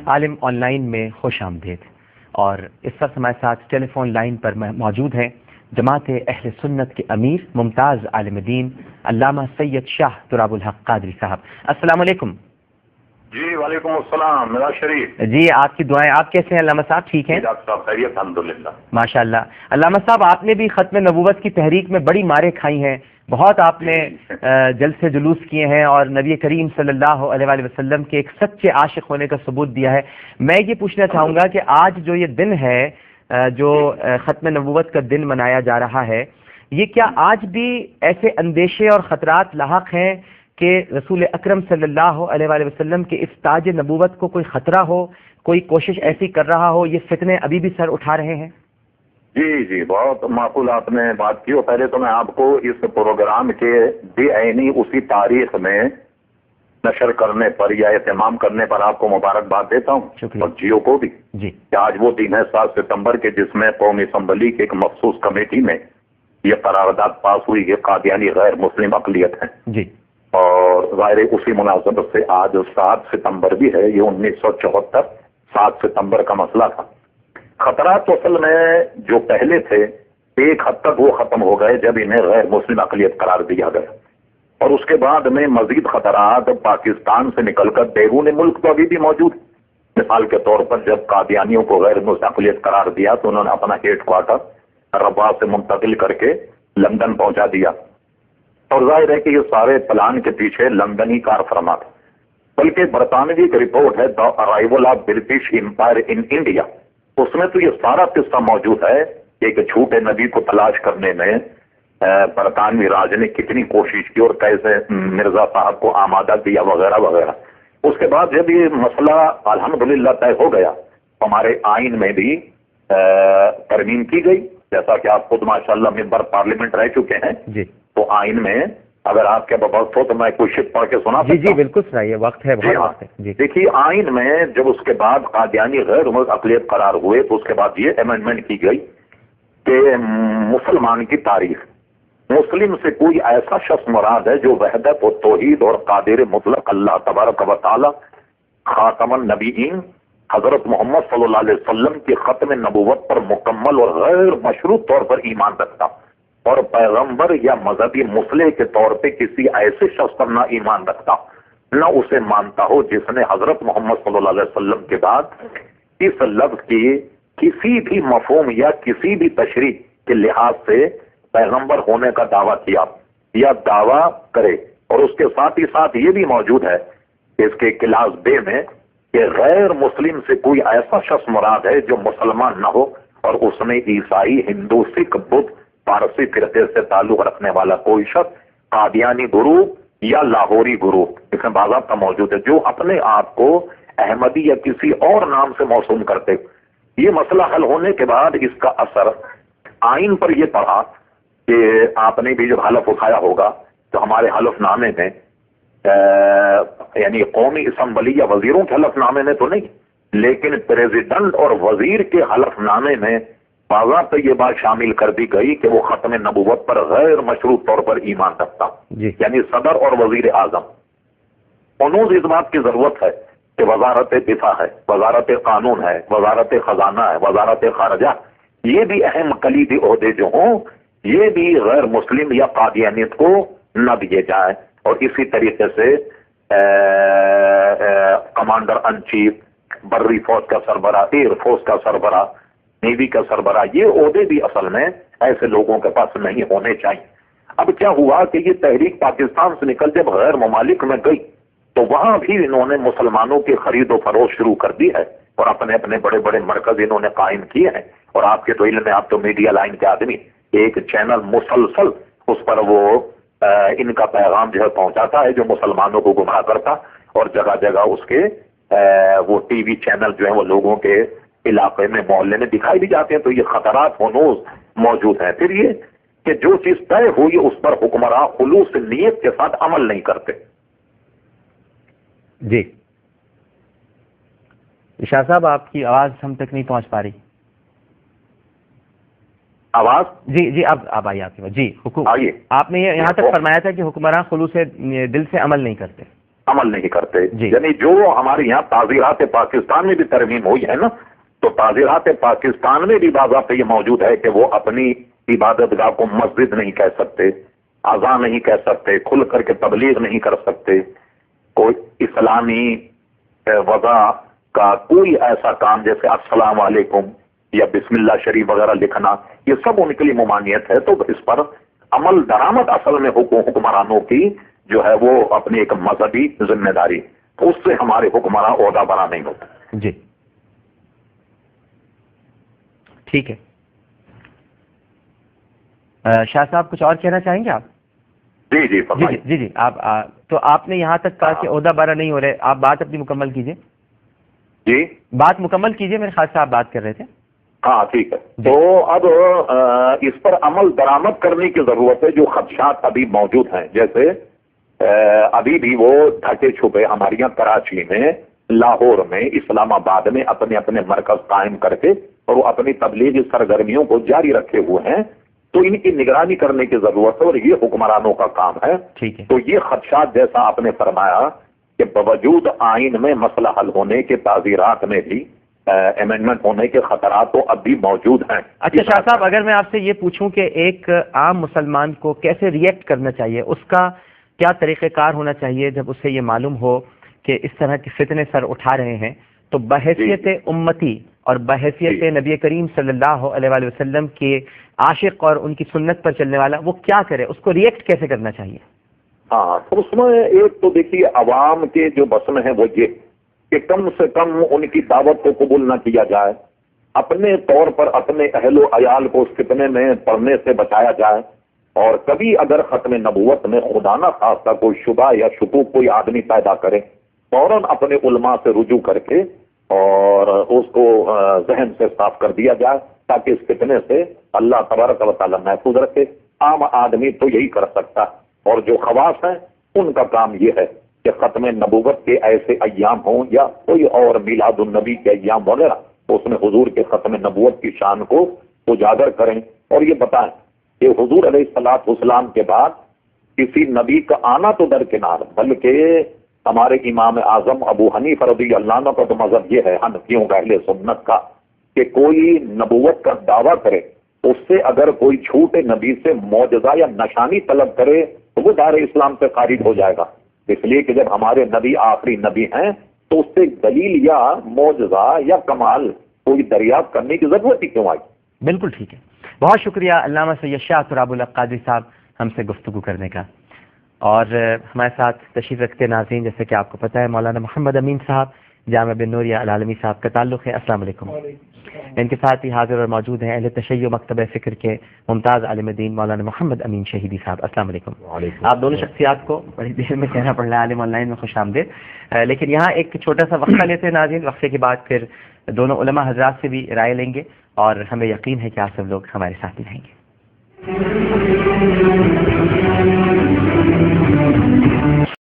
Alam on line میں خوش آمدید. اور اس وقت ہمارے ساتھ ٹیلی فون لائن پر موجود ہیں جماعت اہل سنت کے امیر ممتاز عالم دین علامہ سید شاہ تراب الحق قادری صاحب. السلام علیکم. جی وعلیکم السلام. میرا شریف جی آپ کی دعائیں. آپ کیسے ہیں علامہ صاحب؟ ٹھیک ہیں ڈاکٹر صاحب؟ خیریت الحمدللہ ماشاء اللہ. علامہ صاحب آپ نے بھی ختم نبوت کی تحریک میں بڑی ماریں کھائی ہیں، بہت آپ نے جلسے جلوس کیے ہیں اور نبی کریم صلی اللہ علیہ وآلہ وسلم کے ایک سچے عاشق ہونے کا ثبوت دیا ہے. میں یہ پوچھنا چاہوں گا کہ آج جو یہ دن ہے جو ختم نبوت کا دن منایا جا رہا ہے، یہ کیا آج بھی ایسے اندیشے اور خطرات لاحق ہیں کہ رسول اکرم صلی اللہ علیہ وآلہ وسلم کے اس تاج نبوت کو کوئی خطرہ ہو، کوئی کوشش ایسی کر رہا ہو؟ یہ فتنے ابھی بھی سر اٹھا رہے ہیں؟ جی بہت معقول آپ نے بات کی. اور پہلے تو میں آپ کو اس پروگرام کے بے عینی اسی تاریخ میں نشر کرنے پر یا اہتمام کرنے پر آپ کو مبارکباد دیتا ہوں، اور جیو کو بھی. جی کہ آج وہ دن ہے 7 ستمبر کے جس میں قومی اسمبلی کی ایک مخصوص کمیٹی میں یہ قرارداد پاس ہوئی کہ قادیانی غیر مسلم اقلیت ہیں. جی اور ظاہر اسی مناسبت سے آج 7 ستمبر بھی ہے. یہ 1974 7 ستمبر کا مسئلہ تھا. خطرات تو اصل میں جو پہلے تھے ایک حد تک وہ ختم ہو گئے جب انہیں غیر مسلم اقلیت قرار دیا گیا، اور اس کے بعد میں مزید خطرات پاکستان سے نکل کر بیرون ملک تو ابھی بھی موجود. مثال کے طور پر جب قادیانیوں کو غیر مسلم اقلیت قرار دیا تو انہوں نے اپنا ہیڈ کوارٹر رباط سے منتقل کر کے لندن پہنچا دیا. اور ظاہر ہے کہ یہ سارے پلان کے پیچھے لندنی کار فرما تھا. بلکہ برطانوی ایک رپورٹ ہے the arrival of British empire in India, اس میں تو یہ سارا قصہ موجود ہے کہ ایک جھوٹے نبی کو تلاش کرنے میں برطانوی راج نے کتنی کوشش کی اور کیسے مرزا صاحب کو آمادہ کیا وغیرہ وغیرہ. اس کے بعد جب یہ مسئلہ الحمدللہ طے ہو گیا، ہمارے آئین میں بھی ترمیم کی گئی، جیسا کہ آپ خود ماشاءاللہ ممبر پارلیمنٹ رہ چکے ہیں. جی تو آئین میں اگر آپ کے وقت ہو تو میں کوئی شپ پڑھ کے سنا سکتا ہوں. جی بالکل سنائیے، وقت ہے، بہت وقت ہے. جی دیکھیے آئین میں جب اس کے بعد قادیانی غیر مسلم اقلیت قرار ہوئے تو اس کے بعد یہ امینڈمنٹ کی گئی کہ مسلمان کی تاریخ مسلم سے کوئی ایسا شخص مراد ہے جو وحدت و توحید اور قادر مطلق اللہ تبارک و تعالی خاتم النبیین حضرت محمد صلی اللہ علیہ وسلم کی ختم نبوت پر مکمل اور غیر مشروط طور پر ایمان رکھتا، اور پیغمبر یا مذہبی مصلح کے طور پہ کسی ایسے شخص پر نہ ایمان رکھتا نہ اسے مانتا ہو جس نے حضرت محمد صلی اللہ علیہ وسلم کے بعد اس لفظ کی کسی بھی مفہوم یا کسی بھی تشریح کے لحاظ سے پیغمبر ہونے کا دعویٰ کیا یا دعویٰ کرے. اور اس کے ساتھ ہی ساتھ یہ بھی موجود ہے اس کے کلاس بے میں کہ غیر مسلم سے کوئی ایسا شخص مراد ہے جو مسلمان نہ ہو اور اس میں عیسائی، ہندو، سکھ، بدھ، پارسی فرقے سے تعلق رکھنے والا کوئی شخص قادیانی گروہ یا لاہوری گروہ اس میں باضابطہ موجود ہے جو اپنے آپ کو احمدی یا کسی اور نام سے موسوم کرتے. یہ مسئلہ حل ہونے کے بعد اس کا اثر آئین پر یہ پڑا کہ آپ نے بھی جب حلف اٹھایا ہوگا تو ہمارے حلف نامے میں یعنی قومی اسمبلی یا وزیروں کے حلف نامے میں تو نہیں، لیکن پریزیڈنٹ اور وزیر کے حلف نامے میں باضابطہ یہ بات شامل کر دی گئی کہ وہ ختم نبوت پر غیر مشروط طور پر ایمان رکھتا. یعنی صدر اور وزیر اعظم انہوں اس بات کی ضرورت ہے کہ وزارت دفاع ہے، وزارت قانون ہے، وزارت خزانہ ہے، وزارت خارجہ، یہ بھی اہم کلیدی عہدے جو ہوں یہ بھی غیر مسلم یا قادیانیت کو نہ دیے جائیں. اور اسی طریقے سے کمانڈر ان چیف، بری فوج کا سربراہ، ایئر فورس کا سربراہ، نیوی کا سربراہ، یہ عہدے بھی اصل میں ایسے لوگوں کے پاس نہیں ہونے چاہیے. اب کیا ہوا کہ یہ تحریک پاکستان سے نکل جب غیر ممالک میں گئی تو وہاں بھی انہوں نے مسلمانوں کی خرید و فروخت شروع کر دی ہے اور اپنے اپنے بڑے بڑے مرکز انہوں نے قائم کیے ہیں. اور آپ کے تو علم میں، آپ تو میڈیا لائن کے آدمی، ایک چینل مسلسل اس پر وہ ان کا پیغام جو ہے پہنچاتا ہے جو مسلمانوں کو گمراہ کرتا، اور جگہ جگہ اس کے وہ ٹی وی چینل جو ہیں وہ لوگوں کے علاقے میں محلے میں دکھائی بھی جاتے ہیں. تو یہ خطرات ہنوز موجود ہیں. پھر یہ کہ جو چیز طے ہوئی اس پر حکمراں خلوص نیت کے ساتھ عمل نہیں کرتے. جی شاہ صاحب آپ کی آواز ہم تک نہیں پہنچ پا رہی. آواز جی اب آئیے آپ کی بات. جی آئیے. آپ نے یہاں تک فرمایا تھا کہ حکمراں خلوص دل سے عمل نہیں کرتے. عمل نہیں کرتے. جی. یعنی جو ہمارے یہاں تعزیرات پاکستان میں بھی ترمیم ہوئی ہے نا، تو تعزیرات پاکستان میں بھی باضابطہ یہ موجود ہے کہ وہ اپنی عبادت گاہ کو مسجد نہیں کہہ سکتے، اذان نہیں کہہ سکتے، کھل کر کے تبلیغ نہیں کر سکتے، کوئی اسلامی وضع کا کوئی ایسا کام جیسے السلام علیکم یا بسم اللہ شریف وغیرہ لکھنا، یہ سب ان کے لیے ممانعت ہے. تو اس پر عمل درآمد اصل میں حکمرانوں کی جو ہے وہ اپنی ایک مذہبی ذمہ داری، اس سے ہمارے حکمراں عہدہ برا نہیں ہوتے. جی ٹھیک ہے. شاہ صاحب کچھ اور کہنا چاہیں گے آپ؟ جی جی جی جی جی آپ تو آپ نے یہاں تک کہا کہ عہدہ بارہ نہیں ہو رہے، آپ بات اپنی مکمل کیجیے. جی بات مکمل کیجیے، میرے خیال سے آپ بات کر رہے تھے. ہاں ٹھیک ہے. تو اب اس پر عمل درآمد کرنے کی ضرورت ہے. جو خدشات ابھی موجود ہیں، جیسے ابھی بھی وہ ڈھکے چھپے ہمارے یہاں کراچی میں، لاہور میں، اسلام آباد میں اپنے اپنے مرکز قائم کر کے اور وہ اپنی تبلیغی سرگرمیوں کو جاری رکھے ہوئے ہیں. تو ان کی نگرانی کرنے کی ضرورت ہے اور یہ حکمرانوں کا کام ہے. ٹھیک ہے. تو یہ خدشات جیسا آپ نے فرمایا کہ باوجود آئین میں مسئلہ حل ہونے کے، تعزیرات میں بھی امینڈمنٹ ہونے کے خطرات تو اب بھی موجود ہیں. اچھا شاہ صاحب، اگر میں آپ سے یہ پوچھوں کہ ایک عام مسلمان کو کیسے ریئیکٹ کرنا چاہیے، اس کا کیا طریقہ کار ہونا چاہیے جب اسے یہ معلوم ہو کہ اس طرح کے فتنے سر اٹھا رہے ہیں، تو بحیثیت امتی اور بحیثیت نبی کریم صلی اللہ علیہ وآلہ وسلم کے عاشق اور ان کی سنت پر چلنے والا وہ کیا کرے، اس کو ریئیکٹ کیسے کرنا چاہیے؟ ہاں، تو اس میں ایک تو دیکھیے عوام کے جو بس میں ہے وہ یہ کہ کم سے کم ان کی دعوت کو قبول نہ کیا جائے، اپنے طور پر اپنے اہل و عیال کو اس فتنے میں پڑھنے سے بچایا جائے، اور کبھی اگر ختم نبوت میں خدا نہ خواستہ کوئی شبہ یا شکوک کوئی آدمی پیدا کرے، فوراً اپنے علماء سے رجوع کر کے اور اس کو ذہن سے صاف کر دیا جائے تاکہ اس فتنے سے اللہ تبارک و تعالیٰ محفوظ رکھے. عام آدمی تو یہی کر سکتا، اور جو خواص ہیں ان کا کام یہ ہے کہ ختم نبوت کے ایسے ایام ہوں یا کوئی اور میلاد النبی کے ایام وغیرہ، اس میں حضور کے ختم نبوت کی شان کو اجاگر کریں اور یہ بتائیں کہ حضور علیہ الصلوۃ والسلام کے بعد کسی نبی کا آنا تو درکنار، بلکہ ہمارے امام اعظم ابو حنیفہ رضی اللہ عنہ کا تو مذہب یہ ہے، حنفیوں کا، اہل سنت کا، کہ کوئی نبوت کا دعویٰ کرے، اس سے اگر کوئی چھوٹے نبی سے معجزہ یا نشانی طلب کرے تو وہ دار اسلام سے خارج ہو جائے گا. اس لیے کہ جب ہمارے نبی آخری نبی ہیں تو اس سے دلیل یا معجزہ یا کمال کوئی دریافت کرنے کی ضرورت ہی کیوں آئی؟ بالکل ٹھیک ہے. بہت شکریہ علامہ سید شاہ تراب الحق قادری صاحب ہم سے گفتگو کرنے کا. اور ہمارے ساتھ تشریف رکھتے ناظرین، جیسے کہ آپ کو پتہ ہے مولانا محمد امین صاحب جامعہ بن نوریہ العالمی صاحب کا تعلق ہے. السلام علیکم. ان کے ساتھ ہی حاضر اور موجود ہیں اہل تشیع مکتبہ فکر کے ممتاز عالم دین مولانا محمد امین شہیدی صاحب. السلام علیکم. آپ دونوں شخصیات کو بڑی دیر میں کہنا پڑ رہا ہے عالم آن لائن میں خوش آمدید. لیکن یہاں ایک چھوٹا سا وقفہ لیتے ہیں ناظرین. وقفے کے بعد پھر دونوں علماء حضرات سے بھی رائے لیں گے اور ہمیں یقین ہے کہ آپ سب لوگ ہمارے ساتھ رہیں گے.